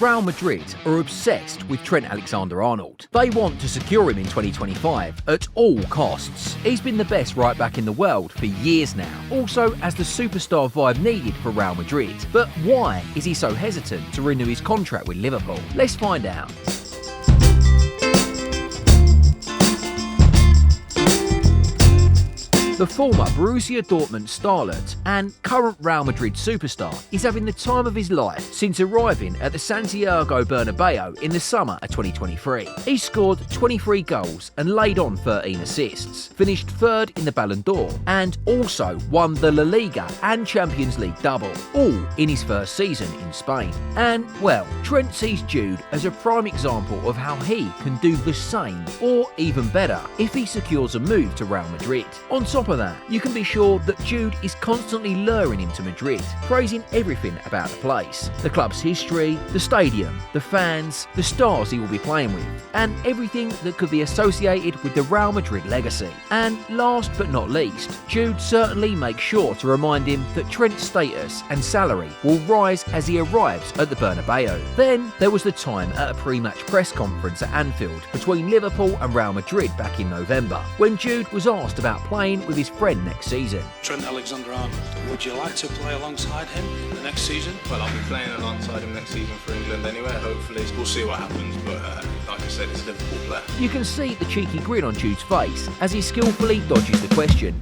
Real Madrid are obsessed with Trent Alexander-Arnold. They want to secure him in 2025 at all costs. He's been the best right back in the world for years now, also as the superstar vibe needed for Real Madrid. But why is he so hesitant to renew his contract with Liverpool? Let's find out. The former Borussia Dortmund starlet and current Real Madrid superstar is having the time of his life since arriving at the Santiago Bernabeu in the summer of 2023. He scored 23 goals and laid on 13 assists, finished third in the Ballon d'Or, and also won the La Liga and Champions League double, all in his first season in Spain. And, well, Trent sees Jude as a prime example of how he can do the same, or even better, if he secures a move to Real Madrid. On top of that, you can be sure that Jude is constantly luring him to Madrid, praising everything about the place, the club's history, the stadium, the fans, the stars he will be playing with, and everything that could be associated with the Real Madrid legacy. And last but not least, Jude certainly makes sure to remind him that Trent's status and salary will rise as he arrives at the Bernabeu. Then there was the time at a pre-match press conference at Anfield between Liverpool and Real Madrid back in November, when Jude was asked about playing with his friend next season. Trent Alexander-Arnold, would you like to play alongside him in the next season? Well, I'll be playing alongside him next season for England anyway, hopefully. We'll see what happens, but like I said, it's a Liverpool player. You can see the cheeky grin on Jude's face as he skillfully dodges the question.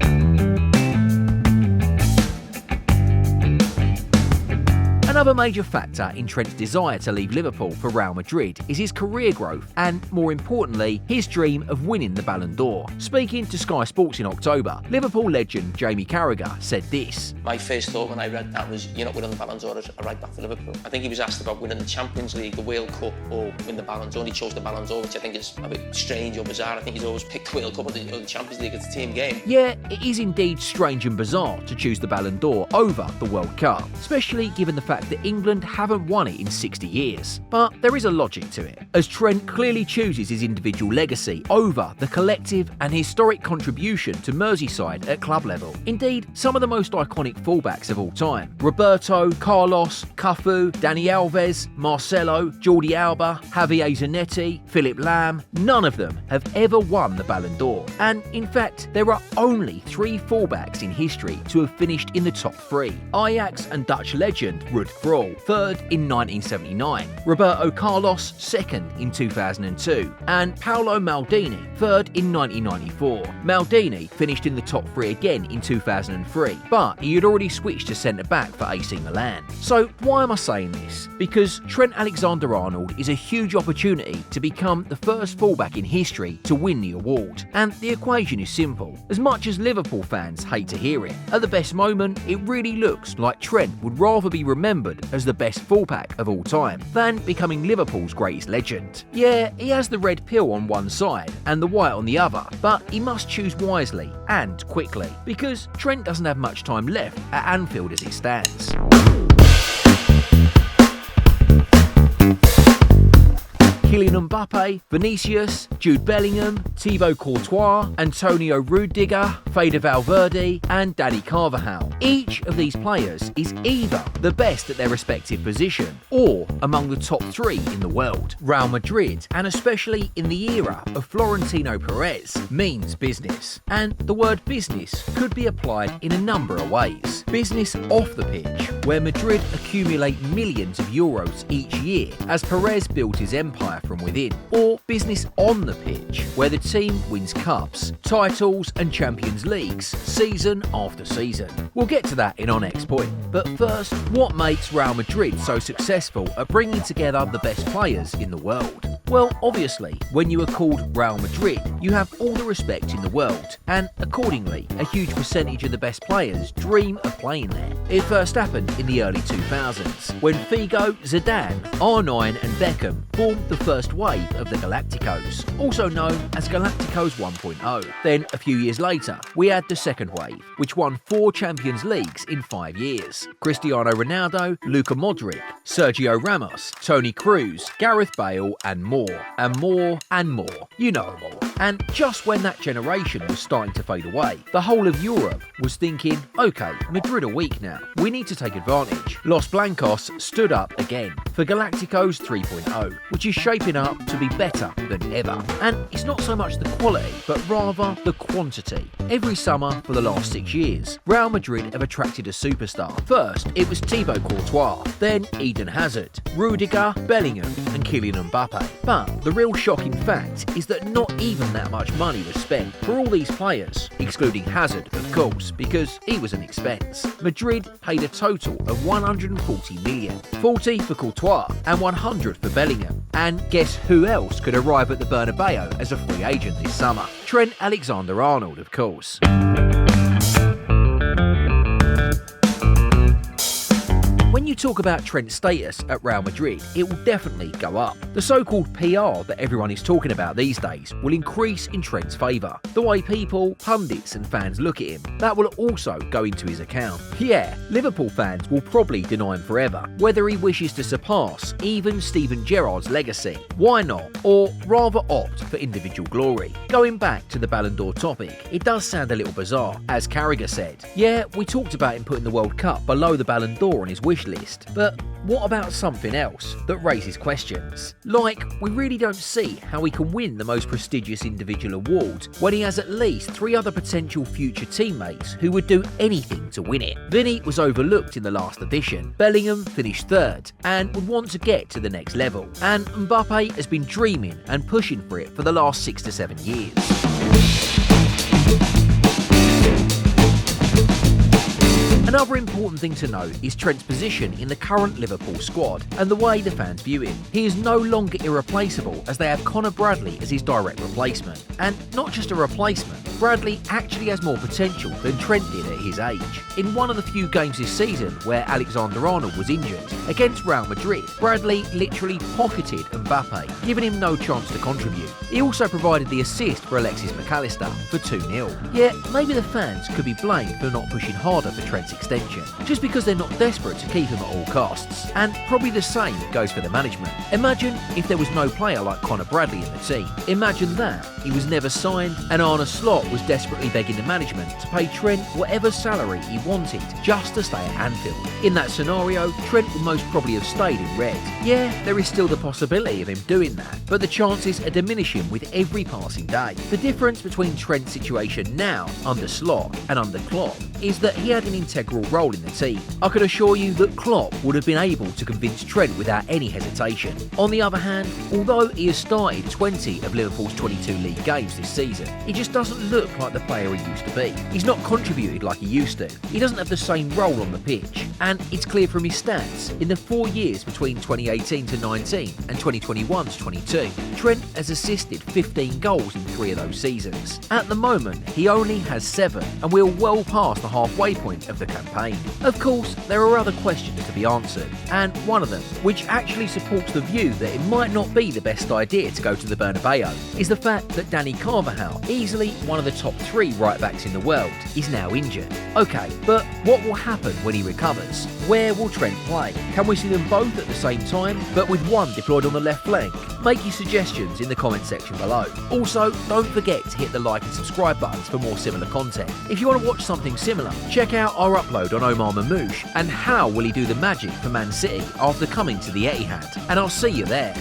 Another major factor in Trent's desire to leave Liverpool for Real Madrid is his career growth and, more importantly, his dream of winning the Ballon d'Or. Speaking to Sky Sports in October, Liverpool legend Jamie Carragher said this. My first thought when I read that was, you're not winning the Ballon d'Or, a right back for Liverpool. I think he was asked about winning the Champions League, the World Cup, or win the Ballon d'Or. He chose the Ballon d'Or, which I think is a bit strange or bizarre. I think he's always picked the World Cup or the Champions League as a team game. Yeah, it is indeed strange and bizarre to choose the Ballon d'Or over the World Cup, especially given the fact that England haven't won it in 60 years. But there is a logic to it, as Trent clearly chooses his individual legacy over the collective and historic contribution to Merseyside at club level. Indeed, some of the most iconic fullbacks of all time, Roberto, Carlos, Cafu, Dani Alves, Marcelo, Jordi Alba, Javier Zanetti, Philip Lam, none of them have ever won the Ballon d'Or. And in fact, there are only 3 fullbacks in history to have finished in the top 3. Ajax and Dutch legend Ruud Krul, third in 1979, Roberto Carlos, second in 2002, and Paolo Maldini, third in 1994. Maldini finished in the top 3 again in 2003, but he had already switched to centre-back for AC Milan. So why am I saying this? Because Trent Alexander-Arnold is a huge opportunity to become the first fullback in history to win the award. And the equation is simple. As much as Liverpool fans hate to hear it, at the best moment, it really looks like Trent would rather be remembered as the best fullback of all time than becoming Liverpool's greatest legend. Yeah, he has the red pill on one side and the white on the other, but he must choose wisely and quickly, because Trent doesn't have much time left at Anfield as it stands. Kylian Mbappe, Vinicius, Jude Bellingham, Thibaut Courtois, Antonio Rudiger, Fede Valverde, and Dani Carvajal. Each of these players is either the best at their respective position or among the top 3 in the world. Real Madrid, and especially in the era of Florentino Perez, means business. And the word business could be applied in a number of ways. Business off the pitch, where Madrid accumulate millions of euros each year as Perez built his empire from within, or business on the pitch, where the team wins cups, titles and Champions Leagues season after season. We'll get to that in our next point, but first, what makes Real Madrid so successful at bringing together the best players in the world? Well, obviously, when you are called Real Madrid, you have all the respect in the world, and accordingly, a huge percentage of the best players dream of playing there. It first happened in the early 2000s, when Figo, Zidane, R9 and Beckham formed the first wave of the Galacticos, also known as Galacticos 1.0. Then, a few years later, we had the second wave, which won 4 Champions Leagues in 5 years. Cristiano Ronaldo, Luka Modric, Sergio Ramos, Toni Kroos, Gareth Bale and more, and more, and more. You know them all. And just when that generation was starting to fade away, the whole of Europe was thinking, okay, Madrid are weak now, we need to take advantage. Los Blancos stood up again for Galacticos 3.0, which is shaping up to be better than ever. And it's not so much the quality, but rather the quantity. Every summer for the last 6 years, Real Madrid have attracted a superstar. First, it was Thibaut Courtois, then Eden Hazard, Rudiger, Bellingham and Kylian Mbappe. But the real shocking fact is that not even that much money was spent for all these players, excluding Hazard, of course, because he was an expense. Madrid paid a total of 140 million, 40 for Courtois and 100 for Bellingham. And guess who else could arrive at the Bernabeu as a free agent this summer? Trent Alexander-Arnold, of course. When you talk about Trent's status at Real Madrid, it will definitely go up. The so-called PR that everyone is talking about these days will increase in Trent's favour. The way people, pundits and fans look at him, that will also go into his account. Yeah, Liverpool fans will probably deny him forever, whether he wishes to surpass even Steven Gerrard's legacy. Why not? Or rather opt for individual glory. Going back to the Ballon d'Or topic, it does sound a little bizarre. As Carragher said, yeah, we talked about him putting the World Cup below the Ballon d'Or on his wish list, but what about something else that raises questions? Like, we really don't see how he can win the most prestigious individual award when he has at least 3 other potential future teammates who would do anything to win it. Vinny was overlooked in the last edition, Bellingham finished 3rd and would want to get to the next level, and Mbappe has been dreaming and pushing for it for the last 6 to 7 years. Another important thing to note is Trent's position in the current Liverpool squad and the way the fans view him. He is no longer irreplaceable as they have Conor Bradley as his direct replacement. And not just a replacement, Bradley actually has more potential than Trent did at his age. In one of the few games this season where Alexander-Arnold was injured, against Real Madrid, Bradley literally pocketed Mbappe, giving him no chance to contribute. He also provided the assist for Alexis McAllister for 2-0. Yet, maybe the fans could be blamed for not pushing harder for Trent's extension, just because they're not desperate to keep him at all costs. And probably the same goes for the management. Imagine if there was no player like Conor Bradley in the team. Imagine that he was never signed and Arne Slot was desperately begging the management to pay Trent whatever salary he wanted just to stay at Anfield. In that scenario, Trent would most probably have stayed in red. Yeah, there is still the possibility of him doing that, but the chances are diminishing with every passing day. The difference between Trent's situation now under Slot and under Klopp is that he had an integral role in the team. I can assure you that Klopp would have been able to convince Trent without any hesitation. On the other hand, although he has started 20 of Liverpool's 22 league games this season, he just doesn't look like the player he used to be. He's not contributed like he used to. He doesn't have the same role on the pitch. And it's clear from his stats, in the 4 years between 2018 to 19 and 2021 to 22, Trent has assisted 15 goals in 3 of those seasons. At the moment, he only has 7, and we're well past the halfway point of the campaign. Of course, there are other questions to be answered, and one of them, which actually supports the view that it might not be the best idea to go to the Bernabeu, is the fact that Dani Carvajal, easily one of the top 3 right-backs in the world, is now injured. Okay, but what will happen when he recovers? Where will Trent play? Can we see them both at the same time, but with one deployed on the left flank? Make your suggestions in the comment section below. Also, don't forget to hit the like and subscribe buttons for more similar content. If you want to watch something similar, check out our upload on Omar Mamouche and how will he do the magic for Man City after coming to the Etihad. And I'll see you there.